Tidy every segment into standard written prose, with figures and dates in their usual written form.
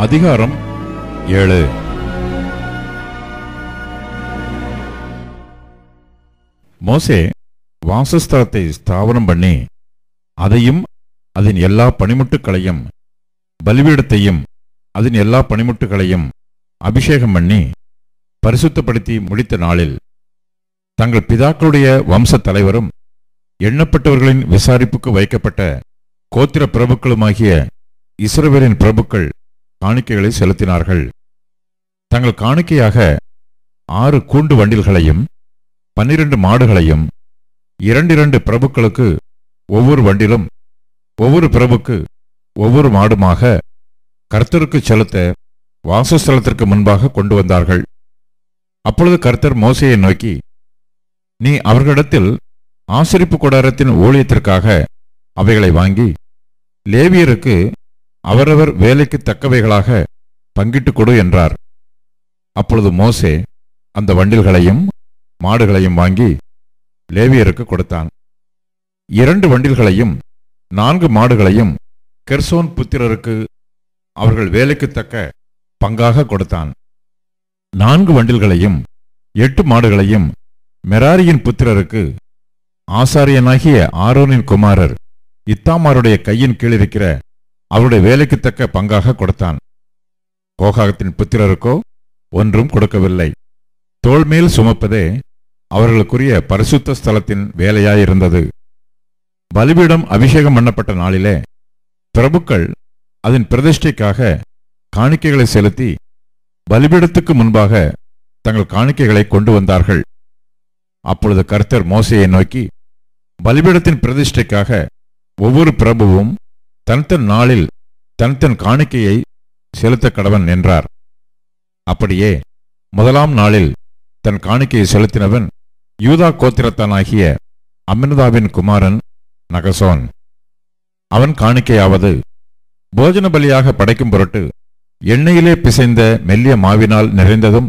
அதிகாரம் 7. மோசே வாசஸ்தலத்தை ஸ்தாபனம் பண்ணி அதையும் அதன் எல்லா பணிமுட்டுகளையும் பலிபீடத்தையும் அதன் எல்லா பணிமுட்டுகளையும் அபிஷேகம் பண்ணி பரிசுத்தப்படுத்தி முடித்த நாளில் தங்கள் பிதாக்களுடைய வம்ச தலைவரும் எண்ணப்பட்டவர்களின் விசாரிப்புக்கு வைக்கப்பட்ட கோத்திர பிரபுக்களுமாகிய இஸ்ரவேலின் பிரபுக்கள் காணிக்கைகளை செலுத்தினார்கள். தங்கள் காணிக்கையாக 6 கூண்டு வண்டில்களையும் 12 மாடுகளையும் 2 பிரபுக்களுக்கு ஒவ்வொரு வண்டிலும் ஒவ்வொரு பிரபுக்கு ஒவ்வொரு மாடுமாக கர்த்தருக்கு செலுத்த வாசஸ்தலத்திற்கு முன்பாக கொண்டு வந்தார்கள். அப்பொழுது கர்த்தர் மோசேயை நோக்கி, நீ அவர்களிடத்தில் ஆசரிப்பு கூடாரத்தின் ஊழியத்திற்காக அவைகளை வாங்கி லேவியருக்கு அவரவர் வேலைக்கு தக்கவைகளாக பங்கிட்டு கொடு என்றார். அப்பொழுது மோசே அந்த வண்டில்களையும் மாடுகளையும் வாங்கி லேவியருக்கு கொடுத்தான். 2 வண்டில்களையும் 4 மாடுகளையும் கெர்சோன் புத்திரருக்கு அவர்கள் வேலைக்கு தக்க பங்காக கொடுத்தான். 4 வண்டில்களையும் 8 மாடுகளையும் மெராரியின் புத்திரருக்கு ஆசாரியனாகிய ஆரோனின் குமாரர் இத்தாமாருடைய கையின் கீழ் இருக்கிற அவருடைய வேலைக்கு தக்க பங்காக கொடுத்தான். கோகாகத்தின் புத்திரருக்கோ ஒன்றும் கொடுக்கவில்லை. தோள்மேல் சுமப்பதே அவர்களுக்குரிய பரிசுத்த ஸ்தலத்தின் வேலையாயிருந்தது. பலிபீடம் அபிஷேகம் பண்ணப்பட்ட நாளிலே பிரபுக்கள் அதன் பிரதிஷ்டைக்காக காணிக்கைகளை செலுத்தி பலிபீடத்துக்கு முன்பாக தங்கள் காணிக்கைகளை கொண்டு வந்தார்கள். அப்பொழுது கர்த்தர் மோசேயை நோக்கி, பலிபீடத்தின் பிரதிஷ்டைக்காக ஒவ்வொரு பிரபுவும் தன் நாளில் தன் காணிக்கையை செலுத்த கடவன் என்றார். அப்படியே முதலாம் நாளில் தன் காணிக்கையை செலுத்தினவன் யூதா கோத்திரத்தானாகிய அம்மினதாபின் குமாரன் நகசோன். அவன் காணிக்கையாவது, போஜன பலியாக படைக்கும் பொருட்டு எண்ணெயிலே பிசைந்த மெல்லிய மாவினால் நிறைந்ததும்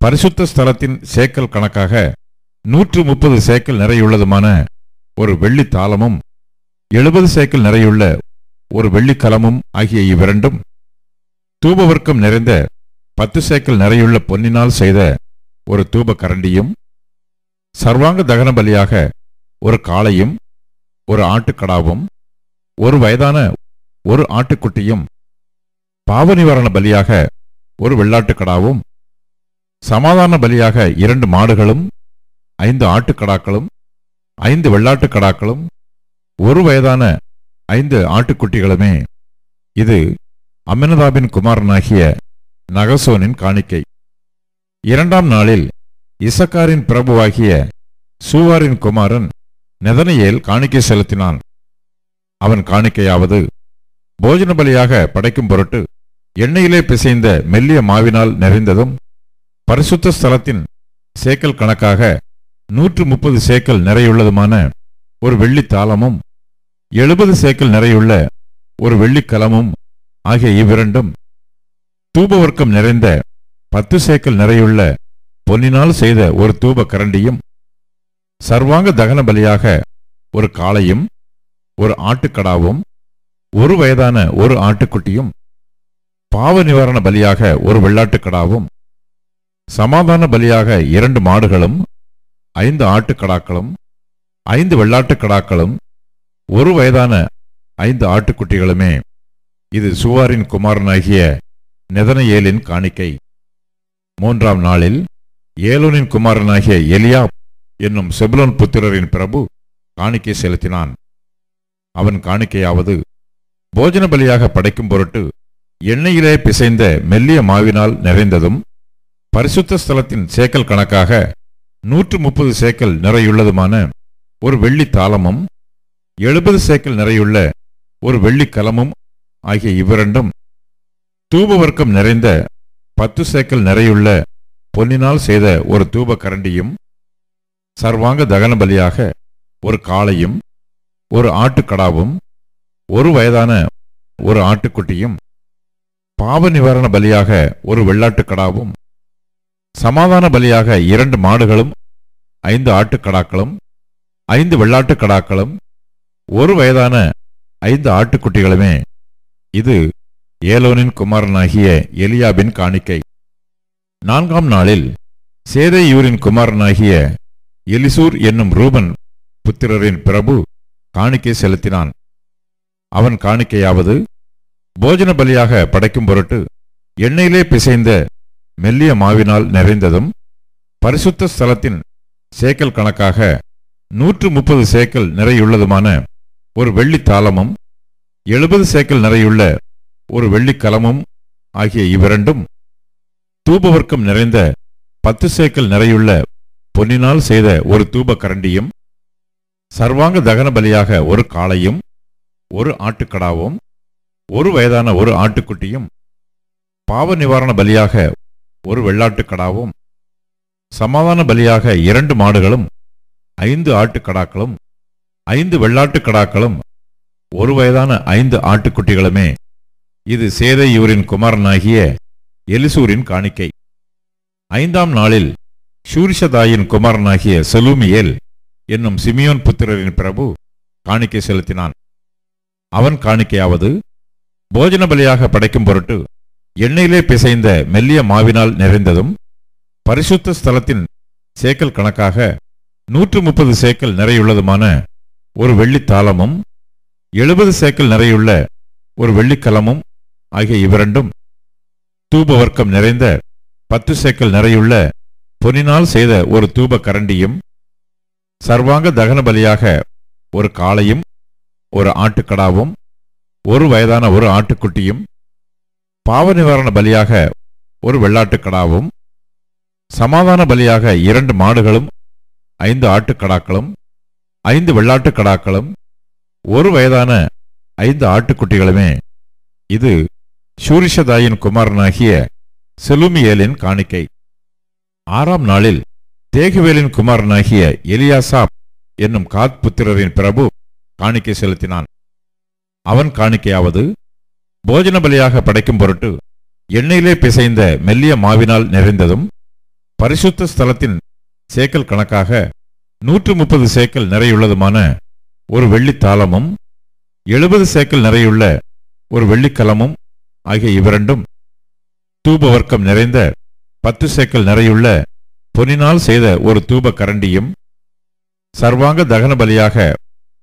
பரிசுத்த ஸ்தலத்தின் சேக்கல் கணக்காக 130 சேக்கல் நிறையுள்ளதுமான ஒரு வெள்ளி தாளமும் 70 சேக்கல் நிறையுள்ள ஒரு வெள்ளிக்கலமும் ஆகிய இவ்விரண்டும், தூபவர்க்கம் நிறைந்த 10 சேக்கல் நிறையுள்ள பொன்னினால் செய்த ஒரு தூப கரண்டியும், சர்வாங்க தகன பலியாக ஒரு காளையும் ஒரு ஆட்டுக்கடாவும் ஒரு வயதான ஒரு ஆட்டுக்குட்டியும், பாவ நிவாரண பலியாக ஒரு வெள்ளாட்டுக்கடாவும், சமாதான பலியாக 2 மாடுகளும் 5 ஆட்டுக்கடாக்களும் 5 வெள்ளாட்டுக்கடாக்களும் ஒரு வயதான 5 ஆட்டுக்குட்டிகளுமே. இது அம்மினதாபின் குமாரனாகிய நகசோனின் காணிக்கை. 2ஆம் நாளில் இசக்காரின் பிரபுவாகிய சூவாரின் குமாரன் நெதனியேல் காணிக்கை செலுத்தினான். அவன் காணிக்கையாவது, போஜன பலியாக படைக்கும் பொருட்டு எண்ணெயிலே பிசைந்த மெல்லிய மாவினால் நிறைந்ததும் பரிசுத்த ஸ்தலத்தின் சேக்கல் கணக்காக 130 சேக்கல் நிறையுள்ளதுமான ஒரு வெள்ளி தாளமும் 70 சேக்கல் நிறையுள்ள ஒரு வெள்ளிக்கலமும் ஆகிய இவ்விரண்டும், தூபவர்க்கம் நிறைந்த 10 சேக்கல் நிறையுள்ள பொன்னினால் செய்த ஒரு தூப கரண்டியும், சர்வாங்க தகன பலியாக ஒரு காளையும் ஒரு ஆட்டுக்கடாவும் ஒரு வயதான ஒரு ஆட்டுக்குட்டியும், பாவ நிவாரண பலியாக ஒரு வெள்ளாட்டுக்கடாவும், சமாதான பலியாக 2 மாடுகளும் 5 ஆட்டுக்கடாக்களும் 5 வெள்ளாட்டுக்கடாக்களும் ஒரு வயதான 5 ஆட்டுக்குட்டிகளுமே. இது சூவாரின் குமாரனாகிய நெதனியேலின் காணிக்கை. 3ஆம் நாளில் ஏலோனின் குமாரனாகிய எலியாப் என்னும் செபுலோன் புத்திரரின் பிரபு காணிக்கை செலுத்தினான். அவன் காணிக்கையாவது, போஜன பலியாக படைக்கும் பொருட்டு எண்ணெயிலே பிசைந்த மெல்லிய மாவினால் நிறைந்ததும் பரிசுத்த ஸ்தலத்தின் சேக்கல் கணக்காக 130 சேக்கல் நிறையுள்ளதுமான ஒரு வெள்ளி தாளமும் 70 சேக்கல் நிறையுள்ள ஒரு வெள்ளிக்கலமும் ஆகிய இவ்விரண்டும், தூபவர்க்கம் நிறைந்த 10 சேக்கல் நிறையுள்ள பொன்னினால் செய்த ஒரு தூப கரண்டியும், சர்வாங்க தகன பலியாக ஒரு காளையும் ஒரு ஆட்டுக்கடாவும் ஒரு வயதான ஒரு ஆட்டுக்குட்டியும், பாவ நிவாரண பலியாக ஒரு வெள்ளாட்டுக்கடாவும், சமாதான பலியாக 2 மாடுகளும் 5 ஆட்டுக்கடாக்களும் 5 வெள்ளாட்டுக்கடாக்களும் ஒரு வயதான 5 ஆட்டுக்குட்டிகளுமே. இது ஏலோனின் குமாரனாகிய எலியாபின் காணிக்கை. 4ஆம் நாளில் சேதேயூரின் குமாரனாகிய எலிசூர் என்னும் ரூபன் புத்திரரின் பிரபு காணிக்கை செலுத்தினான். அவன் காணிக்கையாவது, போஜன பலியாக படைக்கும் பொருட்டு எண்ணெயிலே பிசைந்த மெல்லிய மாவினால் நிறைந்ததும், பரிசுத்த ஸ்தலத்தின் சேக்கல் கணக்காக 130 சேக்கல் நிறையுள்ளதுமான ஒரு வெள்ளித் தாளமும் 70 சேக்கல் நிறையுள்ள ஒரு வெள்ளிக் கலமும் ஆகிய இவ்விரண்டும், தூபவர்க்கம் நிறைந்த 10 சேக்கல் நிறையுள்ள பொன்னினால் செய்த ஒரு தூப கரண்டியும், சர்வாங்க தகன பலியாக ஒரு காளையும் ஒரு ஆட்டுக்கடாவும் ஒரு வயதான ஒரு ஆட்டுக்குட்டியும், பாவ நிவாரண பலியாக ஒரு வெள்ளாட்டுக்கடாவும், சமாதான பலியாக 2 மாடுகளும் 5 ஆட்டுக்கடாக்களும் 5 வெள்ளாட்டுக்கடாக்களும் ஒரு வயதான 5 ஆட்டுக்குட்டிகளுமே. இது சேதேயூரின் குமாரனாகிய எலிசூரின் காணிக்கை. 5ஆம் நாளில் ஷூரிஷதாயின் குமாரனாகிய செலூமியேல் என்னும் சிமியோன் புத்திரரின் பிரபு காணிக்கை செலுத்தினான். அவன் காணிக்கையாவது, போஜன பலியாக படைக்கும் பொருட்டு எண்ணெயிலே பிசைந்த மெல்லிய மாவினால் நிறைந்ததும், பரிசுத்த ஸ்தலத்தின் சேக்கல் கணக்காக 130 சேக்கல் நிறையுள்ளதுமான ஒரு வெள்ளித் தாளமும் 70 சேக்கல் நிறையுள்ள ஒரு வெள்ளிக்கலமும் ஆகிய இவ்விரண்டும், தூபவர்க்கம் நிறைந்த 10 சேக்கல் நிறையுள்ள பொன்னினால் செய்த ஒரு தூப கரண்டியும், சர்வாங்க தகன பலியாக ஒரு காளையும் ஒரு ஆட்டுக்கடாவும் ஒரு வயதான ஒரு ஆட்டுக்குட்டியும், பாவ நிவாரண பலியாக ஒரு வெள்ளாட்டுக்கடாவும், சமாதான பலியாக 2 மாடுகளும் 5 ஆட்டுக்கடாக்களும் 5 வெள்ளாட்டுக்கடாக்களும் ஒரு வயதான 5 ஆட்டுக்குட்டிகளுமே. இது ஷூரிஷதாயின் குமாரனாகிய செலூமியேலின் காணிக்கை. 6ஆம் நாளில் தேகுவேலின் குமாரனாகிய எலியாசாப் என்னும் காத் புத்திரரின் பிரபு காணிக்கை செலுத்தினான். அவன் காணிக்கையாவது, போஜன பலியாக படைக்கும் பொருட்டு எண்ணெயிலே பிசைந்த மெல்லிய மாவினால் நிறைந்ததும், பரிசுத்த ஸ்தலத்தின் சேக்கல் கணக்காக 130 சேக்கல் நிறையுள்ளதுமான ஒரு வெள்ளித் தாளமும் 70 சேக்கல் நிறையுள்ள ஒரு வெள்ளிக்கலமும் ஆகிய இவ்விரண்டும், தூபவர்க்கம் நிறைந்த 10 சேக்கல் நிறையுள்ள பொன்னினால் செய்த ஒரு தூப கரண்டியும், சர்வாங்க தகன பலியாக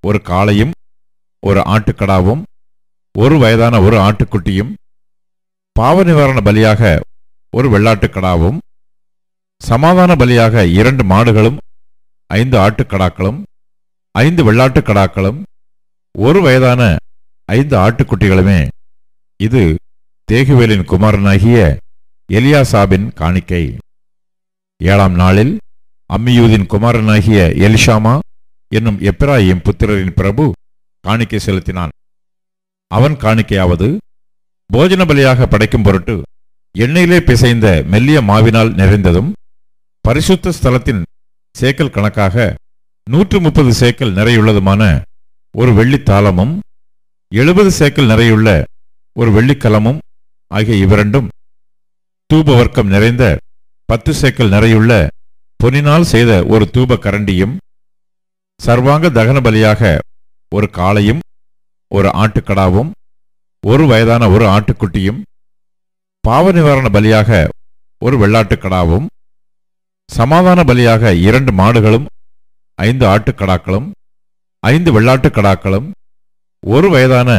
ஒரு காளையும் ஒரு ஆட்டுக்கடாவும் ஒரு வயதான ஒரு ஆட்டுக்குட்டியும், பாவ நிவாரண பலியாக ஒரு வெள்ளாட்டுக்கடாவும், சமாதான பலியாக 2 மாடுகளும் 5 ஆட்டுக்கடாக்களும் 5 வெள்ளாட்டுக்கடாக்களும் ஒரு வயதான 5 ஆட்டுக்குட்டிகளுமே. இது தேகுவேலின் குமாரனாகிய எலியாசாபின் காணிக்கை. 7ஆம் நாளில் அம்மியூதின் குமாரனாகிய எலிஷாமா என்னும் எப்பிராயிம் புத்திரரின் பிரபு காணிக்கை செலுத்தினான். அவன் காணிக்கையாவது, போஜன பலியாக படைக்கும் பொருட்டு எண்ணெயிலே பிசைந்த மெல்லிய மாவினால் நிறைந்ததும், பரிசுத்த ஸ்தலத்தின் சேக்கல் கணக்காக 130 சேக்கல் நிறையுள்ளதுமான ஒரு வெள்ளித் தாளமும் 70 சேக்கல் நிறையுள்ள ஒரு வெள்ளிக்கலமும் ஆகிய இவ்விரண்டும், தூபவர்க்கம் நிறைந்த 10 சேக்கல் நிறையுள்ள பொன்னினால் செய்த ஒரு தூப கரண்டியும், சர்வாங்க தகன பலியாக ஒரு காளையும் ஒரு ஆட்டுக்கடாவும் ஒரு வயதான ஒரு ஆட்டுக்குட்டியும், பாவ நிவாரண பலியாக ஒரு வெள்ளாட்டுக்கடாவும், சமாதான பலியாக 2 மாடுகளும் 5 ஆட்டுக்கடாக்களும் 5 வெள்ளாட்டுக்கடாக்களும் ஒரு வயதான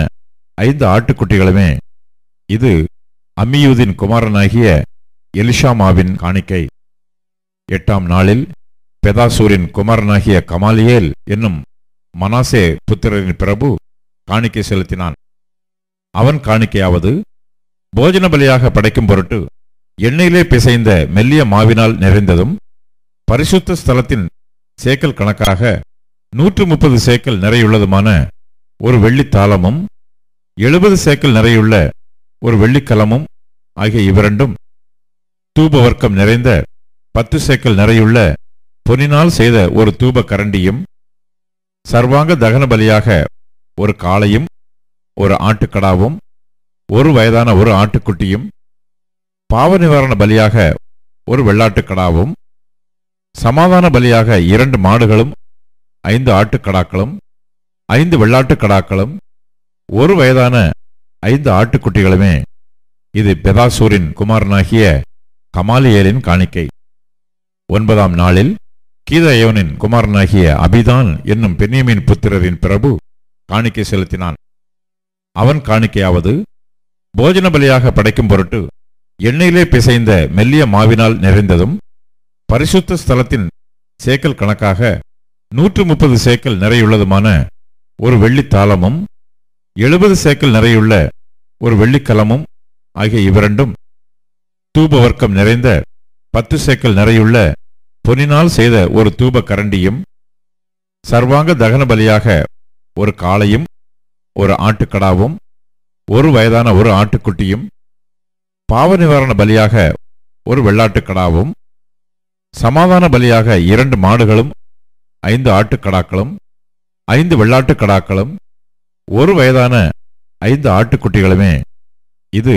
5 ஆட்டுக்குட்டிகளுமே. இது அம்மியூதின் குமாரனாகிய எலிஷாமாவின் காணிக்கை. 8ஆம் நாளில் பெதாசூரின் குமாரனாகிய கமாலியேல் என்னும் மனாசே புத்திரரின் பிரபு காணிக்கை செலுத்தினான். அவன் காணிக்கையாவது, போஜன பலியாக படைக்கும் பொருட்டு எண்ணெயிலே பிசைந்த மெல்லிய மாவினால் நிறைந்ததும், பரிசுத்த ஸ்தலத்தின் சேக்கல் கணக்காக 130 சேக்கல் நிறையுள்ளதுமான ஒரு வெள்ளித் தாளமும் 70 சேக்கல் நிறையுள்ள ஒரு வெள்ளிக்கலமும் ஆகிய இவ்விரண்டும், தூபவர்க்கம் நிறைந்த 10 சேக்கல் நிறையுள்ள பொன்னினால் செய்த ஒரு தூப கரண்டியும், சர்வாங்க தகன பலியாக ஒரு காளையும் ஒரு ஆட்டுக்கடாவும் ஒரு வயதான ஒரு ஆட்டுக்குட்டியும், பாவ நிவாரண பலியாக ஒரு வெள்ளாட்டுக்கடாவும், சமாதான பலியாக 2 மாடுகளும் 5 ஆட்டுக்கடாக்களும் 5 வெள்ளாட்டுக்கடாக்களும் ஒரு வயதான 5 ஆட்டுக்குட்டிகளுமே. இது பெதாசூரின் குமாரனாகிய கமாலியேலின் காணிக்கை. 9ஆம் நாளில் கீதயோனின் குமாரனாகிய அபிதான் என்னும் பென்யமீன் புத்திரரின் பிரபு காணிக்கை செலுத்தினான். அவன் காணிக்கையாவது, போஜன பலியாக படைக்கும் பொருட்டு எண்ணெயிலே பிசைந்த மெல்லிய மாவினால் நிறைந்ததும், பரிசுத்த ஸ்தலத்தின் சேக்கல் கணக்காக 130 சேக்கல் நிறையுள்ளதுமான ஒரு வெள்ளித்தாளமும் 70 சேக்கல் நிறையுள்ள ஒரு வெள்ளிக்கலமும் ஆகிய இவ்விரண்டும், தூபவர்க்கம் நிறைந்த 10 சேக்கல் நிறையுள்ள பொன்னினால் செய்த ஒரு தூப கரண்டியும், சர்வாங்க தகன பலியாக ஒரு காளையும் ஒரு ஆட்டுக்கடாவும் ஒரு வயதான ஒரு ஆட்டுக்குட்டியும், பாவ நிவாரண பலியாக ஒரு வெள்ளாட்டுக்கடாவும், சமாதான பலியாக 2 மாடுகளும் 5 ஆட்டுக்கடாக்களும் 5 வெள்ளாட்டுக்கடாக்களும் ஒரு வயதான 5 ஆட்டுக்குட்டிகளுமே. இது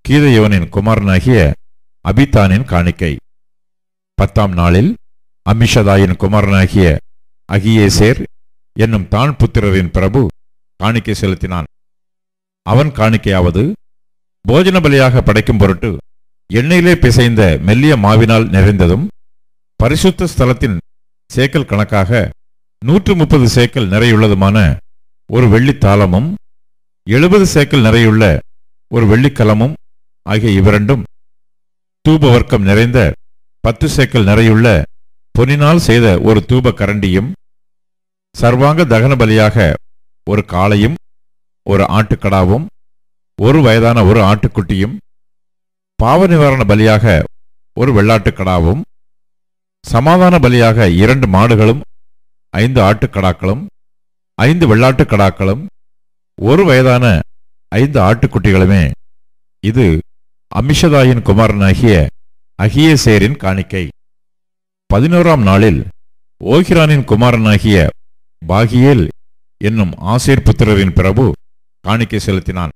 கீதயோனின் குமாரனாகிய அபித்தானின் காணிக்கை. 10ஆம் நாளில் அம்மிஷதாயின் குமாரனாகிய அகியேசேர் என்னும் தான் புத்திரரின் பிரபு காணிக்கை செலுத்தினான். அவன் காணிக்கையாவது, போஜன பலியாக படைக்கும் பொருட்டு எண்ணெயிலே பிசைந்த மெல்லிய மாவினால் நிறைந்ததும், பரிசுத்த ஸ்தலத்தின் சேக்கல் கணக்காக 130 சேக்கல் நிறையுள்ளதுமான ஒரு வெள்ளித்தாளமும் 70 சேக்கல் நிறையுள்ள ஒரு வெள்ளிக்கலமும் ஆகிய இவ்விரண்டும், தூபவர்க்கம் நிறைந்த 10 சேக்கல் நிறையுள்ள பொன்னினால் செய்த ஒரு தூப கரண்டியும், சர்வாங்க தகன பலியாக ஒரு காளையும் ஒரு ஆட்டுக்கடாவும் ஒரு வயதான ஒரு ஆட்டுக்குட்டியும், பாவ நிவாரண பலியாக ஒரு வெள்ளாட்டுக்கடாவும், சமாதான பலியாக 2 மாடுகளும் 5 ஆட்டுக்கடாக்களும் 5 வெள்ளாட்டுக்கடாக்களும் ஒரு வயதான 5 ஆட்டுக்குட்டிகளுமே. இது அம்மிஷதாயின் குமாரனாகிய அகியேசேரின் காணிக்கை. 11ஆம் நாளில் ஓகிரானின் குமாரனாகிய பாகியேல் என்னும் ஆசேர் புத்திரரின் பிரபு காணிக்கை செலுத்தினான்.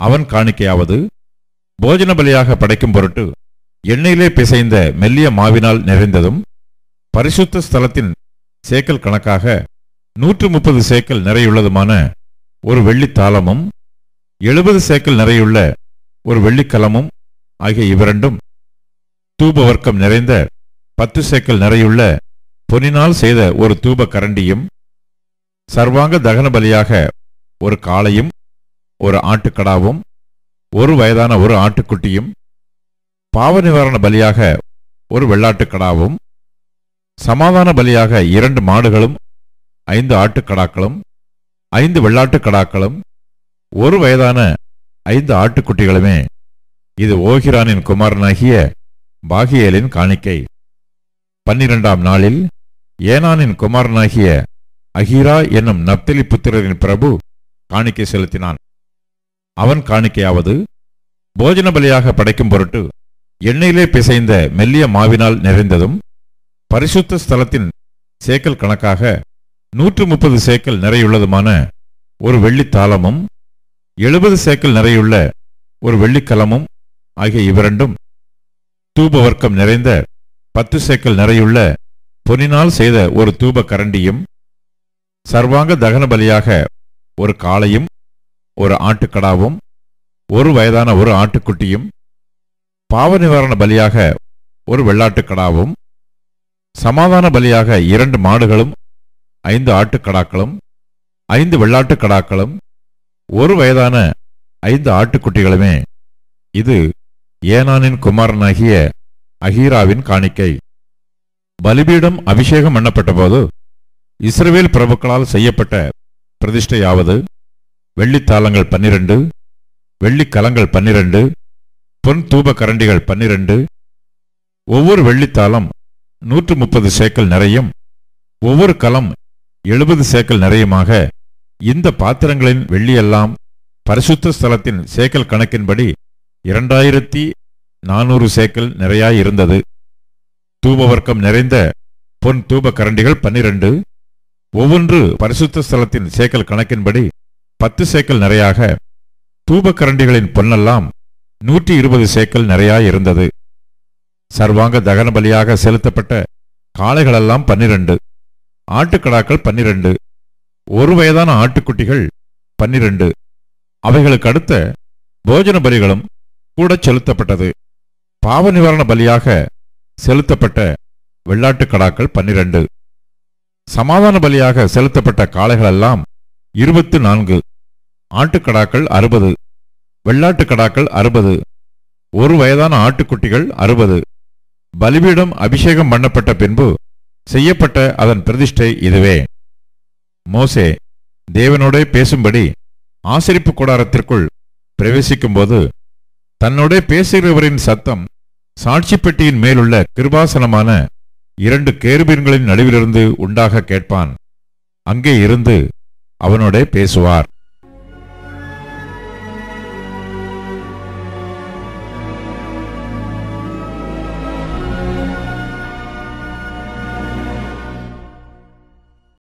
அவன் காணிக்கையாவது, போஜன பலியாக படைக்கும் பொருட்டு எண்ணெயிலே பிசைந்த மெல்லிய மாவினால் நிறைந்ததும், பரிசுத்த ஸ்தலத்தின் சேக்கல் கணக்காக 130 சேக்கல் நிறையுள்ளதுமான ஒரு வெள்ளித்தாளமும் 70 சேக்கல் நிறையுள்ள ஒரு வெள்ளிக்கலமும் ஆகிய இவ்விரண்டும், தூபவர்க்கம் நிறைந்த 10 சேக்கல் நிறையுள்ள பொன்னினால் செய்த ஒரு தூப கரண்டியும், சர்வாங்க தகன பலியாக ஒரு காளையும் ஒரு ஆட்டுக்கடாவும் ஒரு வயதான ஒரு ஆட்டுக்குட்டியும், பாவ நிவாரண பலியாக ஒரு வெள்ளாட்டுக்கடாவும், சமாதான பலியாக 2 மாடுகளும் 5 ஆட்டுக்கடாக்களும் 5 வெள்ளாட்டுக்கடாக்களும் ஒரு வயதான 5 ஆட்டுக்குட்டிகளுமே. இது ஓகிரானின் குமாரனாகிய பாகியேலின் காணிக்கை. 12ஆம் நாளில் ஏனானின் குமாரனாகிய அகீரா என்னும் நப்தலி புத்திரரின் பிரபு காணிக்கை செலுத்தினான். அவன் காணிக்கையாவது, போஜன பலியாக படைக்கும் பொருட்டு எண்ணெயிலே பிசைந்த மெல்லிய மாவினால் நிறைந்ததும், பரிசுத்த ஸ்தலத்தின் சேக்கல் கணக்காக 130 சேக்கல் நிறையுள்ளதுமான ஒரு வெள்ளித்தாளமும் 70 சேக்கல் நிறையுள்ள ஒரு வெள்ளிக்கலமும் ஆகிய இவ்விரண்டும், தூபவர்க்கம் நிறைந்த 10 சேக்கல் நிறையுள்ள பொன்னினால் செய்த ஒரு தூப கரண்டியும், சர்வாங்க தகன பலியாக ஒரு காளையும் ஒரு ஆட்டுக்கடாவும் ஒரு வயதான ஒரு ஆட்டுக்குட்டியும், பாவ நிவாரண பலியாக ஒரு வெள்ளாட்டுக்கடாவும், சமாதான பலியாக 2 மாடுகளும் 5 ஆட்டுக்கடாக்களும் 5 வெள்ளாட்டுக்கடாக்களும் ஒரு வயதான 5 ஆட்டுக்குட்டிகளுமே. இது ஏனானின் குமாரனாகிய அகீராவின் காணிக்கை. பலிபீடம் அபிஷேகம் பண்ணப்பட்ட போது இஸ்ரவேல் பிரபுக்களால் செய்யப்பட்ட பிரதிஷ்டையாவது, வெள்ளித்தாளங்கள் 12, வெள்ளிக்கலங்கள் 12, பொன் தூப கரண்டிகள் 12, ஒவ்வொரு வெள்ளித்தாளம் 130 சேக்கல் நிறையும், ஒவ்வொரு கலம் 70 சேக்கல் நிறையுமாக, இந்த பாத்திரங்களின் வெள்ளியெல்லாம் பரிசுத்த ஸ்தலத்தின் சேக்கல் கணக்கின்படி 2400 சேக்கல் நிறையாயிருந்தது. தூபவர்க்கம் நிறைந்த பொன் தூப கரண்டிகள் 12, ஒவ்வொன்று பரிசுத்த ஸ்தலத்தின் சேக்கல் கணக்கின்படி 10 சேக்கல் நிறையாக, தூப கரண்டிகளின் பொன்னெல்லாம் 120 சேக்கல் நிறையாயிருந்தது. சர்வாங்க தகன பலியாக செலுத்தப்பட்ட காளைகளெல்லாம் 12, ஆட்டுக்கடாக்கள் 12, ஒரு வயதான ஆட்டுக்குட்டிகள் 12, அவைகளுக்கு அடுத்த போஜன பலிகளும் கூட செலுத்தப்பட்டது. பாவ நிவாரண பலியாக செலுத்தப்பட்ட வெள்ளாட்டுக் கடாக்கள் 12, சமாதான பலியாக செலுத்தப்பட்ட காளைகளெல்லாம் 24, ஆட்டுக்கடாக்கள் 60, வெள்ளாட்டுக் கடாக்கள் 60, ஒரு வயதான ஆட்டுக்குட்டிகள் 60. பலிபீடம் அபிஷேகம் பண்ணப்பட்ட பின்பு செய்யப்பட்ட அதன் பிரதிஷ்டை இதுவே. மோசே தேவனோடே பேசும்படி ஆசரிப்பு கூடாரத்திற்குள் பிரவேசிக்கும்போது தன்னோடே பேசுகிறவரின் சத்தம் சாட்சி பெட்டியின் மேலுள்ள கிருபாசனமான 2 கேருபீன்களின் நடுவிலிருந்து உண்டாக கேட்பான். அங்கே இருந்து அவனோடே பேசுவார்.